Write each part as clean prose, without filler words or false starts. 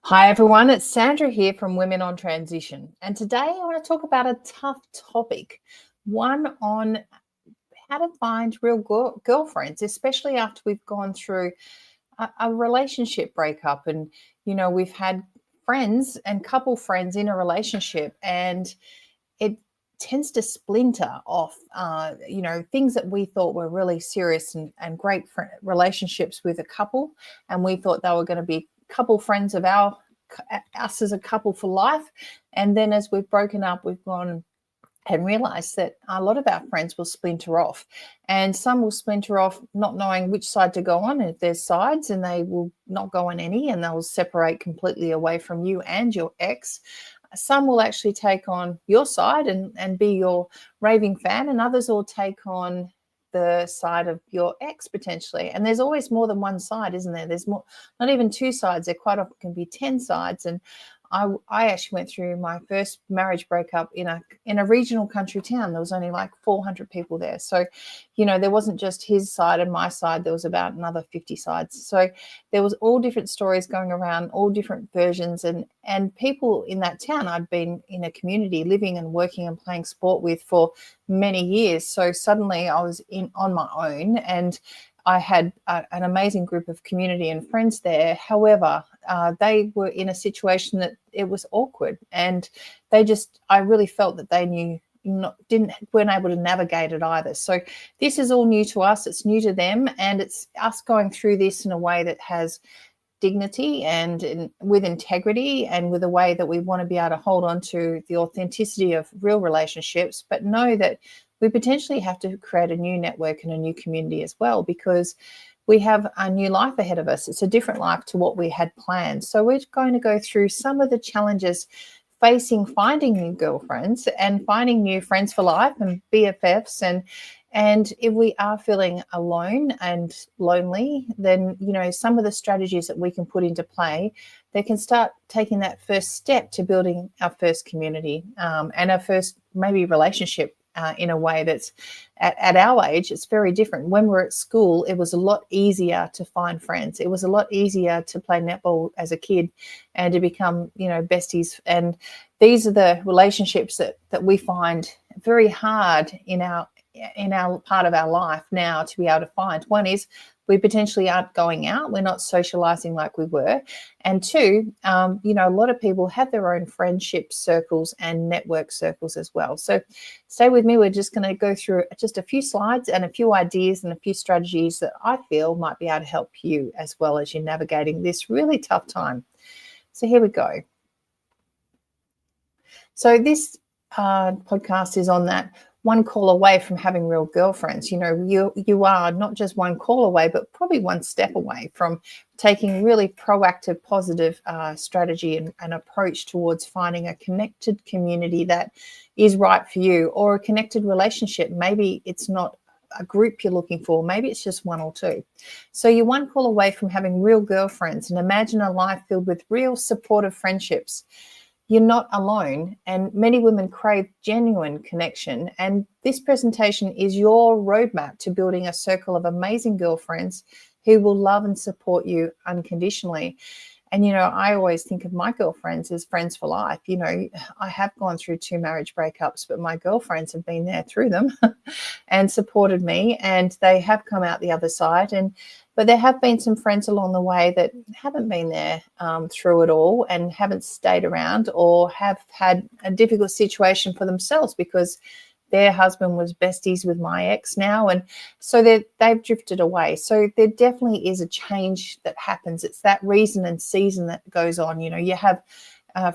Hi, everyone. It's Sandra here from Women on Transition. And today I want to talk about a tough topic, one on how to find real girlfriends, especially after we've gone through a relationship breakup. And, we've had friends and couple friends in a relationship, and it tends to splinter off, things that we thought were really serious and great relationships with a couple. And we thought they were going to be couple friends of us as a couple for life. And then as we've broken up, we've gone and realized that a lot of our friends will splinter off, and some will splinter off not knowing which side to go on. If there's sides, and they will not go on any, and they'll separate completely away from you and your ex. Some will actually take on your side and be your raving fan, and others will take on the side of your ex potentially. And there's always more than one side, isn't there? There's more, not even two sides. There quite often can be 10 sides. And I actually went through my first marriage breakup in a regional country town. There was only like 400 people there. So, there wasn't just his side and my side. There was about another 50 sides. So there was all different stories going around, all different versions, and people in that town I'd been in a community living and working and playing sport with for many years. So suddenly I was on my own, and I had an amazing group of community and friends there. However, they were in a situation that it was awkward, and I really felt that they weren't able to navigate it either. So this is all new to us. It's new to them, and it's us going through this in a way that has dignity and with integrity, and with a way that we want to be able to hold on to the authenticity of real relationships, but know that we potentially have to create a new network and a new community as well, because we have a new life ahead of us. It's a different life to what we had planned. So we're going to go through some of the challenges facing finding new girlfriends and finding new friends for life and BFFs. And if we are feeling alone and lonely, then, some of the strategies that we can put into play, they can start taking that first step to building our first community, and our first maybe relationship, in a way that's at our age. It's very different. When we're at school, it was a lot easier to find friends. It was a lot easier to play netball as a kid and to become, besties. And these are the relationships that we find very hard in our part of our life now to be able to find. One is we potentially aren't going out. We're not socializing like we were. And two, a lot of people have their own friendship circles and network circles as well. So stay with me. We're just going to go through just a few slides and a few ideas and a few strategies that I feel might be able to help you as well as you're navigating this really tough time. So here we go. So this podcast is on that one call away from having real girlfriends. You are not just one call away, but probably one step away from taking really proactive, positive strategy and approach towards finding a connected community that is right for you, or a connected relationship. Maybe it's not a group you're looking for. Maybe it's just one or two. So you're one call away from having real girlfriends, and imagine a life filled with real supportive friendships. You're not alone, and many women crave genuine connection. And this presentation is your roadmap to building a circle of amazing girlfriends who will love and support you unconditionally. And, I always think of my girlfriends as friends for life. I have gone through 2 marriage breakups, but my girlfriends have been there through them and supported me, and they have come out the other side. But there have been some friends along the way that haven't been there through it all, and haven't stayed around, or have had a difficult situation for themselves because their husband was besties with my ex now, and so they've drifted away. So there definitely is a change that happens. It's that reason and season that goes on. You have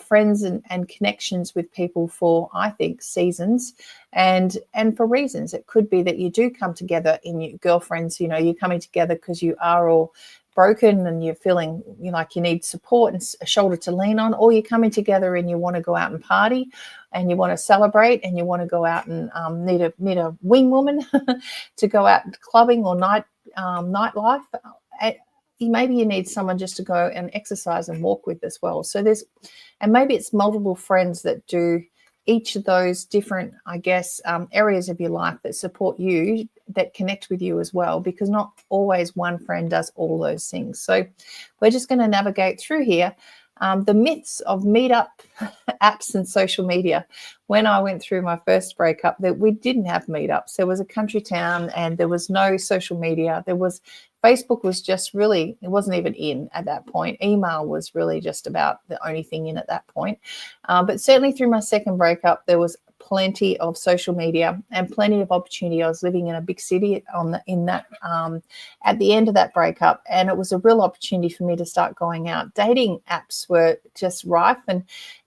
friends and connections with people for, I think, seasons and for reasons. It could be that you do come together in your girlfriends. You're coming together because you are all broken and you're feeling like you need support and a shoulder to lean on, or you're coming together and you want to go out and party and you want to celebrate and you want to go out and need a wing woman to go out clubbing or nightlife. Maybe you need someone just to go and exercise and walk with as well. So maybe it's multiple friends that do each of those different, I guess, areas of your life that support you, that connect with you as well, because not always one friend does all those things. So we're just going to navigate through here. The myths of meetup apps and social media. When I went through my first breakup, that we didn't have meetups. There was a country town and there was no social media. Facebook was just really, it wasn't even in at that point. Email was really just about the only thing in at that point. But certainly through my second breakup, there was plenty of social media and plenty of opportunity. I was living in a big city at the end of that breakup, and it was a real opportunity for me to start going out. Dating apps were just rife,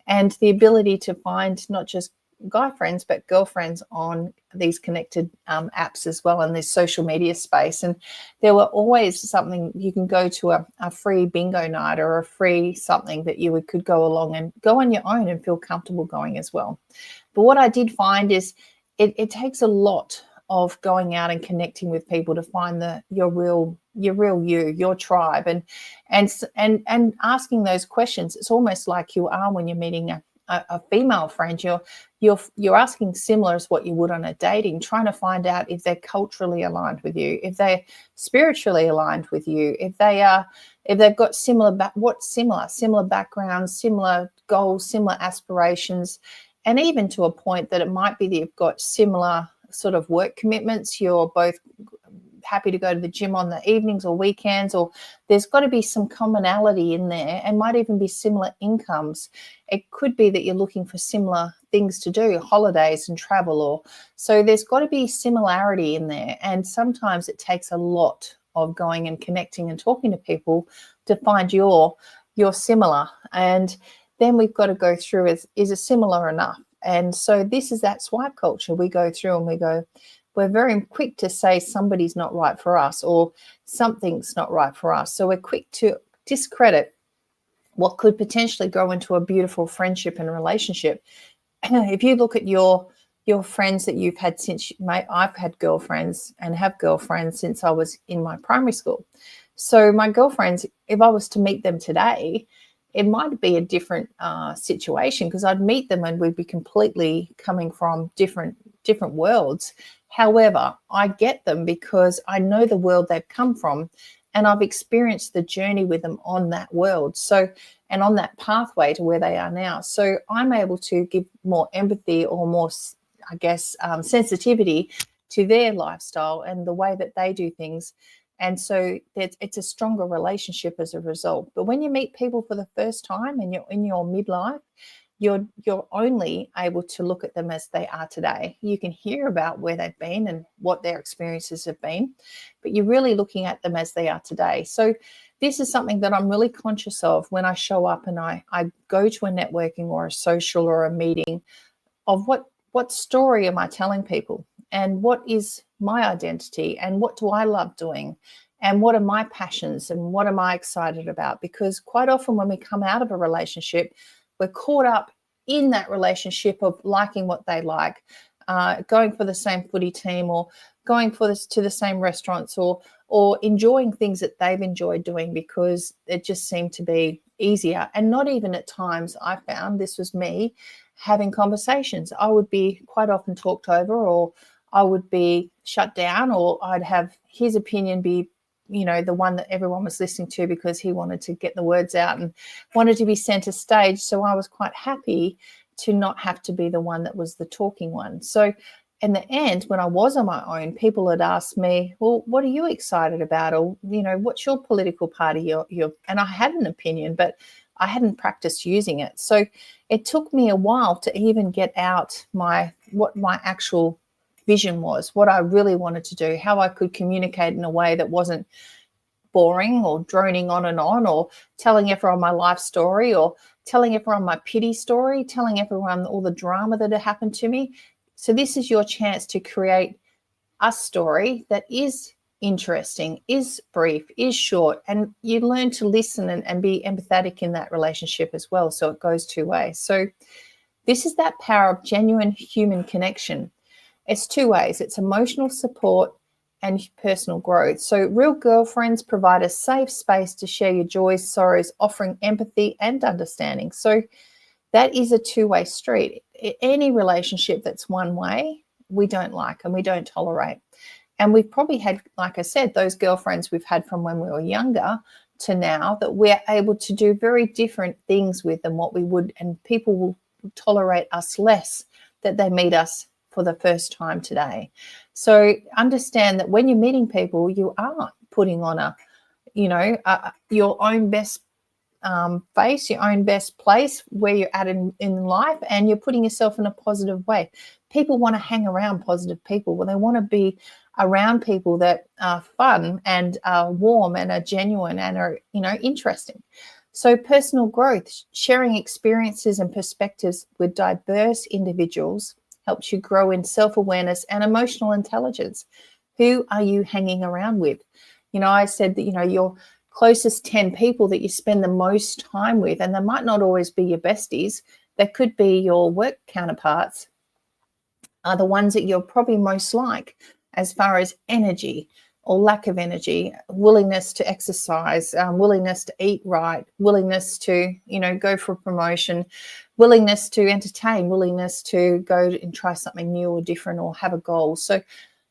and the ability to find not just guy friends but girlfriends on these connected apps as well in this social media space. And there were always something, you can go to a free bingo night or a free something that you could go along and go on your own and feel comfortable going as well. But what I did find is it takes a lot of going out and connecting with people to find your real you, your tribe, and asking those questions. It's almost like you are when you're meeting a female friend. You're asking similar as what you would on a dating, trying to find out if they're culturally aligned with you, if they're spiritually aligned with you, if they've got similar backgrounds, similar goals, similar aspirations, and even to a point that it might be that you've got similar sort of work commitments. You're both happy to go to the gym on the evenings or weekends, or there's got to be some commonality in there, and might even be similar incomes. It could be that you're looking for similar things to do, holidays and travel, or so there's got to be similarity in there. And sometimes it takes a lot of going and connecting and talking to people to find you're similar. And then we've got to go through is it similar enough? And so this is that swipe culture. We go through and we're very quick to say somebody's not right for us or something's not right for us. So we're quick to discredit what could potentially grow into a beautiful friendship and relationship. If you look at your friends that you've had I've had girlfriends and have girlfriends since I was in my primary school. So my girlfriends, if I was to meet them today, it might be a different situation, because I'd meet them and we'd be completely coming from different worlds. However, I get them because I know the world they've come from, and I've experienced the journey with them on that world. So, and on that pathway to where they are now. So I'm able to give more empathy or more, I guess, sensitivity to their lifestyle and the way that they do things. And so it's a stronger relationship as a result. But when you meet people for the first time and you're in your midlife, you're only able to look at them as they are today. You can hear about where they've been and what their experiences have been, but you're really looking at them as they are today. So this is something that I'm really conscious of when I show up and I go to a networking or a social or a meeting, of what story am I telling people, and what is my identity, and what do I love doing, and what are my passions, and what am I excited about? Because quite often when we come out of a relationship, we're caught up in that relationship of liking what they like, going for the same footy team, or going to the same restaurants, or enjoying things that they've enjoyed doing because it just seemed to be easier. And not even at times, I found, this was me having conversations. I would be quite often talked over, or I would be shut down, or I'd have his opinion be, the one that everyone was listening to because he wanted to get the words out and wanted to be center stage. So I was quite happy to not have to be the one that was the talking one. So in the end, when I was on my own, people had asked me, well, what are you excited about? Or, what's your political party? And I had an opinion, but I hadn't practiced using it. So it took me a while to even get out what my actual vision was, what I really wanted to do, how I could communicate in a way that wasn't boring or droning on and on, or telling everyone my life story, or telling everyone my pity story, telling everyone all the drama that had happened to me. So this is your chance to create a story that is interesting, is brief, is short, and you learn to listen and be empathetic in that relationship as well. So it goes two ways. So this is that power of genuine human connection. It's two ways. It's emotional support and personal growth. So real girlfriends provide a safe space to share your joys, sorrows, offering empathy and understanding. So that is a two-way street. any relationship that's one way, we don't like and we don't tolerate. And we've probably had, like I said, those girlfriends we've had from when we were younger to now, that we're able to do very different things with than what we would, and people will tolerate us less that they meet us for the first time today. So understand that when you're meeting people, you are putting on your own best face, your own best place where you're at in life, and you're putting yourself in a positive way. People want to hang around positive people. Well, they want to be around people that are fun and are warm and are genuine and are, interesting. So personal growth, sharing experiences and perspectives with diverse individuals helps you grow in self-awareness and emotional intelligence. Who are you hanging around with? I said that, your closest 10 people that you spend the most time with, and they might not always be your besties, they could be your work counterparts, are the ones that you're probably most like as far as energy or lack of energy, willingness to exercise, willingness to eat right, willingness to, go for a promotion, willingness to entertain, willingness to go and try something new or different or have a goal. So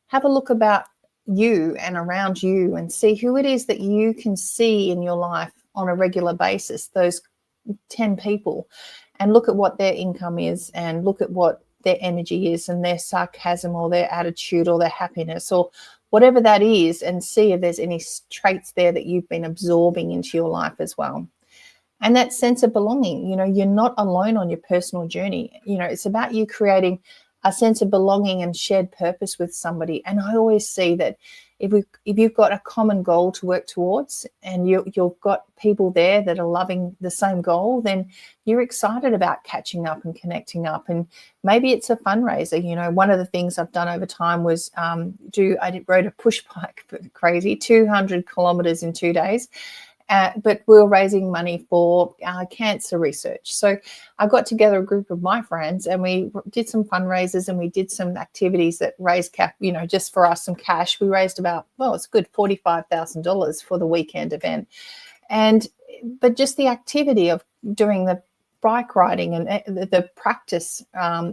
have a look about you and around you and see who it is that you can see in your life on a regular basis, those 10 people, and look at what their income is and look at what their energy is and their sarcasm or their attitude or their happiness or whatever that is, and see if there's any traits there that you've been absorbing into your life as well. And that sense of belonging, you're not alone on your personal journey. It's about you creating a sense of belonging and shared purpose with somebody. And I always see that if you've got a common goal to work towards and you've got people there that are loving the same goal, then you're excited about catching up and connecting up. And maybe it's a fundraiser. One of the things I've done over time was I rode a push bike, crazy, 200 kilometers in 2 days. But we were raising money for cancer research. So I got together a group of my friends and we did some fundraisers and we did some activities that raised just for us some cash. We raised about, it's good, $45,000 for the weekend event. But just the activity of doing the bike riding and the practice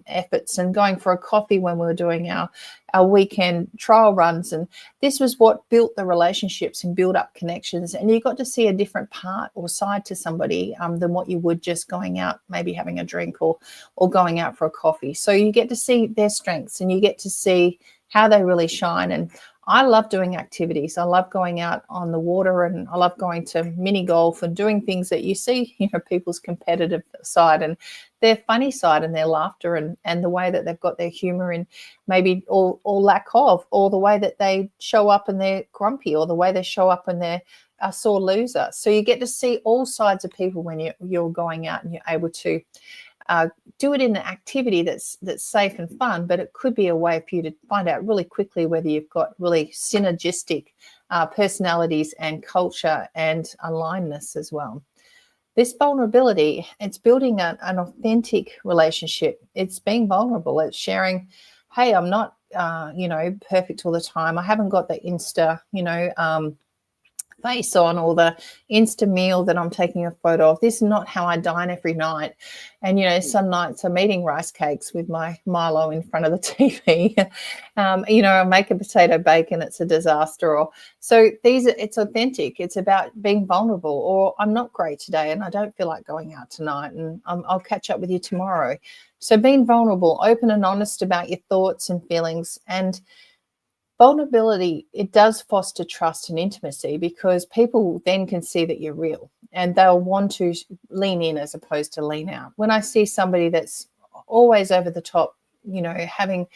efforts and going for a coffee when we were doing our weekend trial runs. And this was what built the relationships and build up connections. And you got to see a different part or side to somebody than what you would just going out, maybe having a drink or going out for a coffee. So you get to see their strengths and you get to see how they really shine. And I love doing activities. I love going out on the water and I love going to mini golf and doing things that you see, people's competitive side and their funny side and their laughter and the way that they've got their humor in maybe or lack of, or the way that they show up and they're grumpy or the way they show up and they're a sore loser. So you get to see all sides of people when you're going out and you're able to do it in an activity that's safe and fun, but it could be a way for you to find out really quickly whether you've got really synergistic personalities and culture and alignedness as well. This vulnerability, it's building an authentic relationship. It's being vulnerable. It's sharing, hey, I'm not, perfect all the time. I haven't got the Insta, face on or the Insta meal that I'm taking a photo of. This is not how I dine every night. And, some nights I'm eating rice cakes with my Milo in front of the TV. I make a potato bake and it's a disaster. It's authentic. It's about being vulnerable. Or I'm not great today and I don't feel like going out tonight and I'll catch up with you tomorrow. So being vulnerable, open and honest about your thoughts and feelings. And vulnerability, it does foster trust and intimacy because people then can see that you're real and they'll want to lean in as opposed to lean out. When I see somebody that's always over the top, having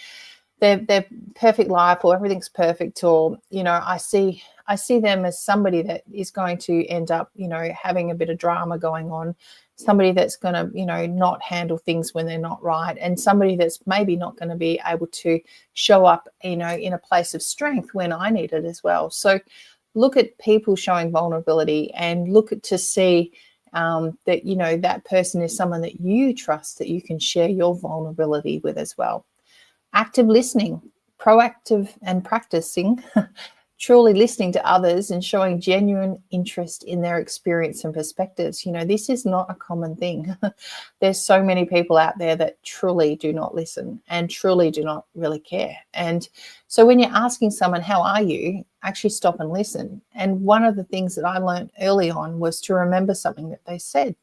their perfect life or everything's perfect, or, I see them as somebody that is going to end up, having a bit of drama going on, somebody that's going to, not handle things when they're not right, and somebody that's maybe not going to be able to show up, in a place of strength when I need it as well. So look at people showing vulnerability and look to see that, that person is someone that you trust, that you can share your vulnerability with as well. Active listening, proactive and practicing truly listening to others and showing genuine interest in their experience and perspectives. This is not a common thing. There's so many people out there that truly do not listen and truly do not really care. And so when you're asking someone, how are you? Actually stop and listen. And one of the things that I learned early on was to remember something that they said.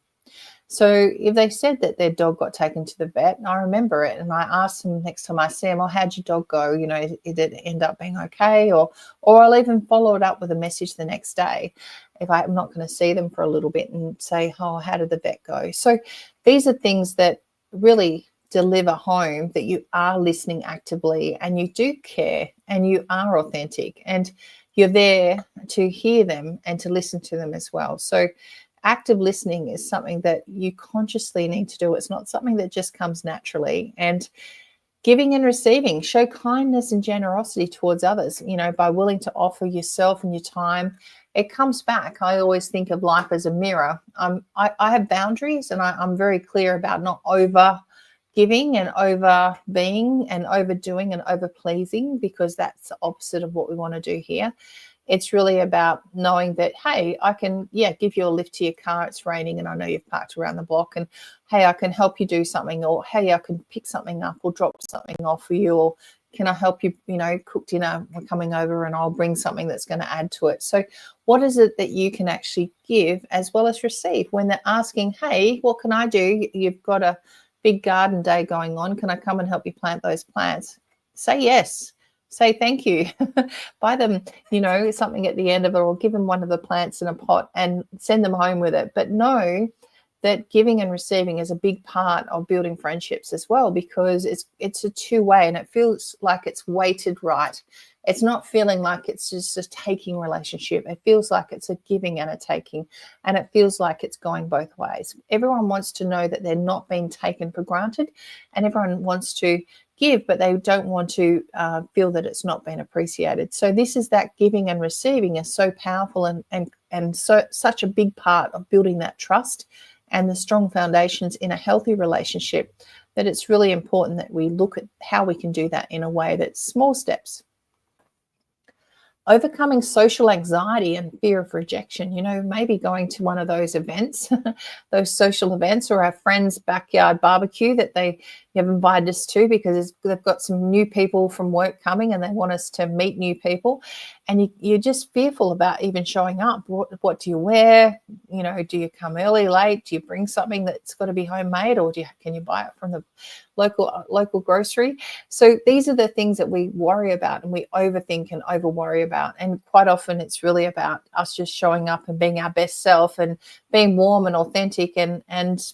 So if they said that their dog got taken to the vet, and I remember it, and I asked them next time I see them, "Oh, how'd your dog go? Did it end up being okay?" Or I'll even follow it up with a message the next day if I'm not going to see them for a little bit and say, "Oh, how did the vet go?" So these are things that really deliver home that you are listening actively and you do care and you are authentic and you're there to hear them and to listen to them as well. So active listening is something that you consciously need to do. It's not something that just comes naturally. And giving and receiving, show kindness and generosity towards others, by willing to offer yourself and your time. It comes back. I always think of life as a mirror. I have boundaries, and I'm very clear about not over giving and over being and overdoing and over pleasing, because that's the opposite of what we want to do here. It's really about knowing that, hey, I can, give you a lift to your car. It's raining and I know you've parked around the block, and hey, I can help you do something, or hey, I can pick something up or drop something off for you, or can I help you, cook dinner? We're coming over and I'll bring something that's going to add to it. So what is it that you can actually give as well as receive when they're asking, hey, what can I do? You've got a big garden day going on. Can I come and help you plant those plants? Say yes. Say thank you. Buy them, something at the end of it, or give them one of the plants in a pot and send them home with it. But know that giving and receiving is a big part of building friendships as well, because it's a two-way and it feels like it's weighted right. It's not feeling like it's just a taking relationship. It feels like it's a giving and a taking, and it feels like it's going both ways. Everyone wants to know that they're not being taken for granted, and everyone wants to give, but they don't want to feel that it's not been appreciated. So this is that giving and receiving is so powerful and so such a big part of building that trust and the strong foundations in a healthy relationship, that it's really important that we look at how we can do that in a way that's small steps. Overcoming social anxiety and fear of rejection, maybe going to one of those events, those social events, or our friend's backyard barbecue that they have invited us to because they've got some new people from work coming and they want us to meet new people. And you're just fearful about even showing up. What do you wear? Do you come early, late? Do you bring something that's got to be homemade, or can you buy it from the local grocery? So these are the things that we worry about and we overthink and over worry about. And quite often it's really about us just showing up and being our best self and being warm and authentic and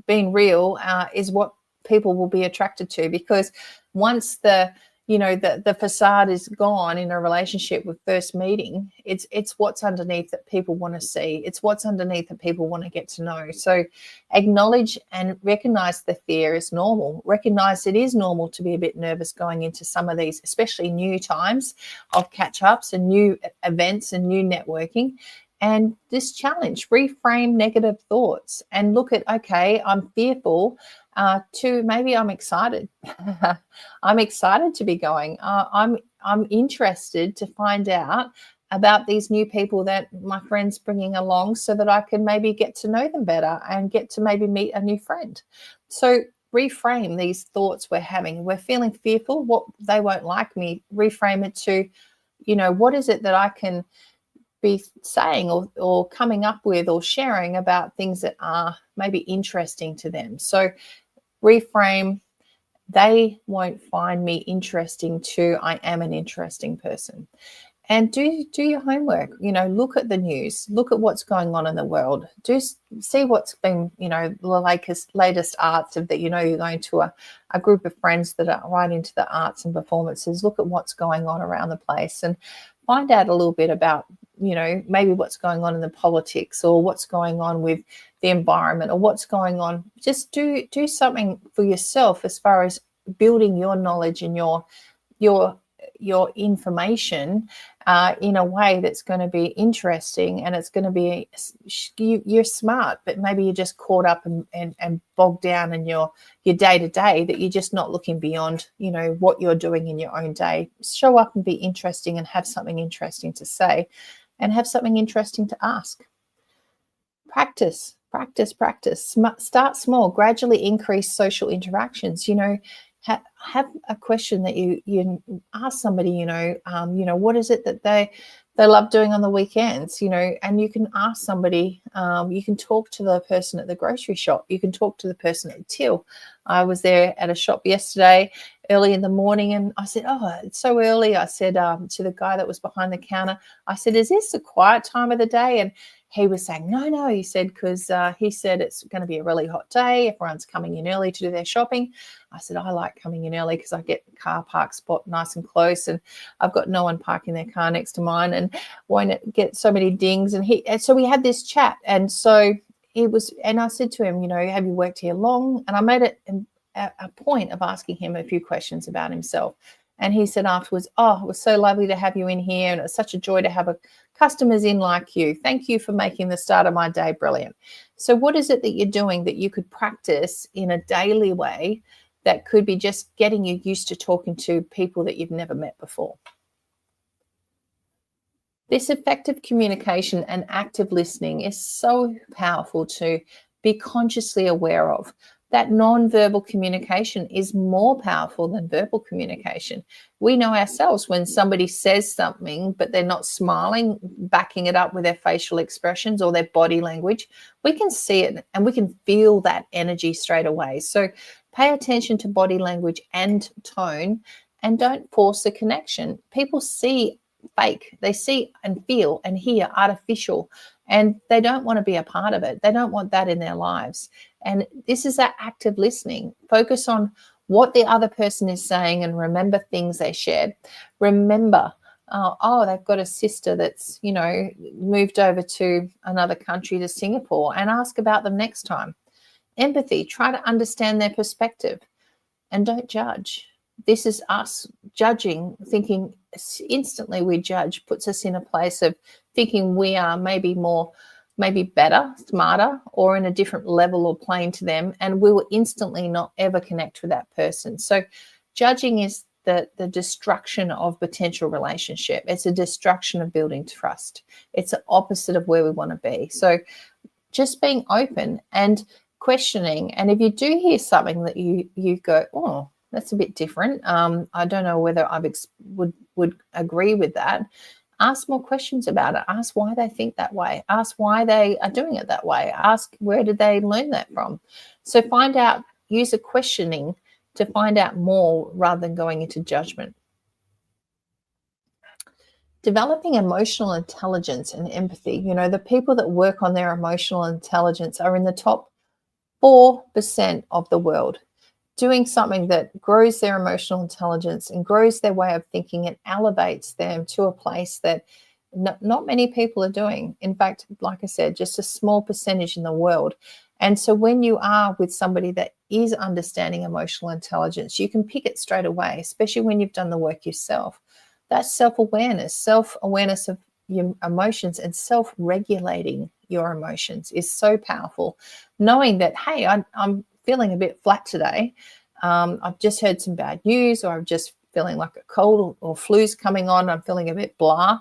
being real is what people will be attracted to, because once the facade is gone in a relationship with first meeting, it's what's underneath that people want to see. It's what's underneath that people want to get to know. So acknowledge and recognize the fear is normal. Recognize it is normal to be a bit nervous going into some of these, especially new times of catch-ups and new events and new networking. And this challenge, reframe negative thoughts and look at, okay, I'm fearful, to maybe I'm excited. I'm excited to be going. I'm interested to find out about these new people that my friend's bringing along, so that I can maybe get to know them better and get to maybe meet a new friend. So reframe these thoughts we're having. We're feeling fearful, what they won't like me. Reframe it to, what is it that I can be saying or coming up with or sharing about things that are maybe interesting to them. So reframe, they won't find me interesting to I am an interesting person. And do your homework, look at the news, look at what's going on in the world, just see what's been, the latest arts of that, you're going to a group of friends that are right into the arts and performances. Look at what's going on around the place and find out a little bit about, maybe what's going on in the politics or what's going on with the environment or what's going on. Just do something for yourself as far as building your knowledge and your your information in a way that's going to be interesting, and it's going to be, you're smart, but maybe you're just caught up and bogged down in your day to day, that you're just not looking beyond, what you're doing in your own day. Show up and be interesting and have something interesting to say and have something interesting to ask. Practice. Start small, gradually increase social interactions. Have a question that you ask somebody, what is it that they love doing on the weekends, and you can ask somebody, you can talk to the person at the grocery shop, you can talk to the person at the till. I was there at a shop yesterday early in the morning, and I said, oh, it's so early. I said to the guy that was behind the counter, I said, is this a quiet time of the day? And he was saying, no, he said, because he said it's going to be a really hot day. Everyone's coming in early to do their shopping. I said, I like coming in early because I get the car park spot nice and close, and I've got no one parking their car next to mine and won't get so many dings. And so we had this chat. And so and I said to him, have you worked here long? And I made it a point of asking him a few questions about himself. And he said afterwards, oh, it was so lovely to have you in here, and it's such a joy to have customers in like you. Thank you for making the start of my day brilliant. So what is it that you're doing that you could practice in a daily way that could be just getting you used to talking to people that you've never met before? This effective communication and active listening is so powerful to be consciously aware of. That non-verbal communication is more powerful than verbal communication. We know ourselves when somebody says something, but they're not smiling, backing it up with their facial expressions or their body language. We can see it and we can feel that energy straight away. So pay attention to body language and tone, and don't force a connection. People see fake. They see and feel and hear artificial, and they don't want to be a part of it. They don't want that in their lives. And this is that active listening. Focus on what the other person is saying and remember things they shared. Remember, they've got a sister that's, moved over to another country, to Singapore, and ask about them next time. Empathy, try to understand their perspective, and don't judge. This is us judging, thinking instantly we judge, puts us in a place of thinking we are maybe better, smarter, or in a different level or plane to them, and we will instantly not ever connect with that person. So judging is the destruction of potential relationship. It's a destruction of building trust. It's the opposite of where we want to be. So just being open and questioning, and if you do hear something that you go, oh, that's a bit different, I don't know whether I would agree with that. Ask more questions about it. Ask why they think that way. Ask why they are doing it that way. Ask where did they learn that from. So find out, use a questioning to find out more rather than going into judgment. Developing emotional intelligence and empathy. The people that work on their emotional intelligence are in the top 4% of the world, doing something that grows their emotional intelligence and grows their way of thinking and elevates them to a place that not many people are doing. In fact, like I said, just a small percentage in the world. And so when you are with somebody that is understanding emotional intelligence, you can pick it straight away, especially when you've done the work yourself. That's self-awareness of your emotions, and self-regulating your emotions is so powerful. Knowing that, hey, I'm feeling a bit flat today. I've just heard some bad news, or I'm just feeling like a cold or flu's coming on. I'm feeling a bit blah.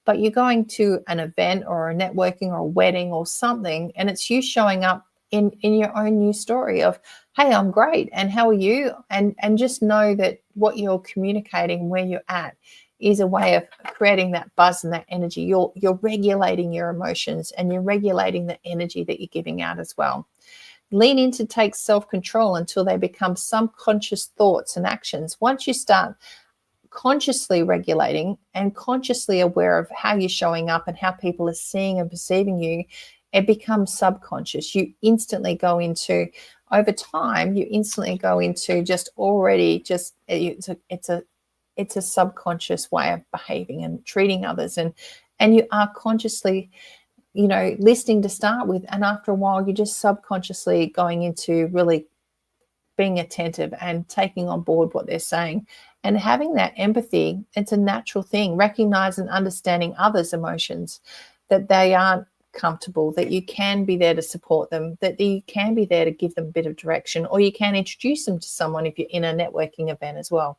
But you're going to an event or a networking or a wedding or something, and it's you showing up in your own new story of, hey, I'm great, and how are you? And just know that what you're communicating, where you're at, is a way of creating that buzz and that energy. You're regulating your emotions, and you're regulating the energy that you're giving out as well. Lean in to take self-control until they become subconscious thoughts and actions. Once you start consciously regulating and consciously aware of how you're showing up and how people are seeing and perceiving you, it becomes subconscious. You instantly go into, over time, it's a subconscious way of behaving and treating others, and you are consciously listening to start with, and after a while you're just subconsciously going into really being attentive and taking on board what they're saying And having that empathy, it's a natural thing, recognize and understanding others' emotions, that they aren't comfortable, that you can be there to support them, that you can be there to give them a bit of direction, or you can introduce them to someone if you're in a networking event as well.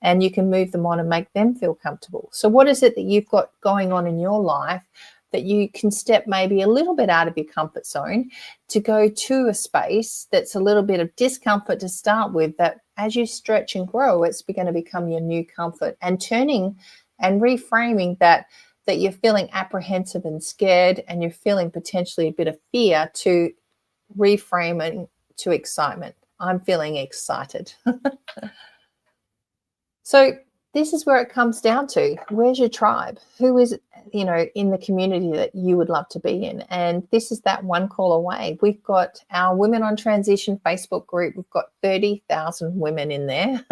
And you can move them on and make them feel comfortable. So what is it that you've got going on in your life that you can step maybe a little bit out of your comfort zone to go to a space that's a little bit of discomfort to start with, that as you stretch and grow, it's going to become your new comfort, and turning and reframing that you're feeling apprehensive and scared and you're feeling potentially a bit of fear, to reframing to excitement. I'm feeling excited. So this is where it comes down to, where's your tribe? Who is, in the community that you would love to be in? And this is that one call away. We've got our Women on Transition Facebook group. We've got 30,000 women in there,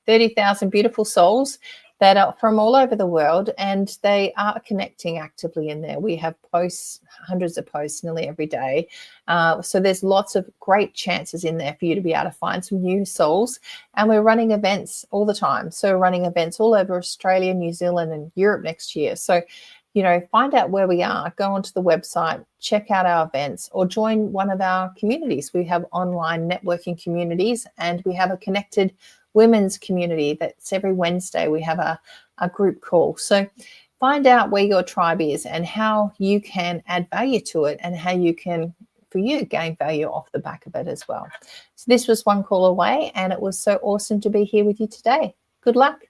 30,000 beautiful souls that are from all over the world, and they are connecting actively in there. We have posts, hundreds of posts nearly every day. So there's lots of great chances in there for you to be able to find some new souls. And we're running events all the time. So we're running events all over Australia, New Zealand, and Europe next year. So, find out where we are, go onto the website, check out our events, or join one of our communities. We have online networking communities, and we have a connected women's community that's every Wednesday. We have a group call. So find out where your tribe is and how you can add value to it, and how you can, for you, gain value off the back of it as well. So this was one call away, and it was so awesome to be here with you today. Good luck.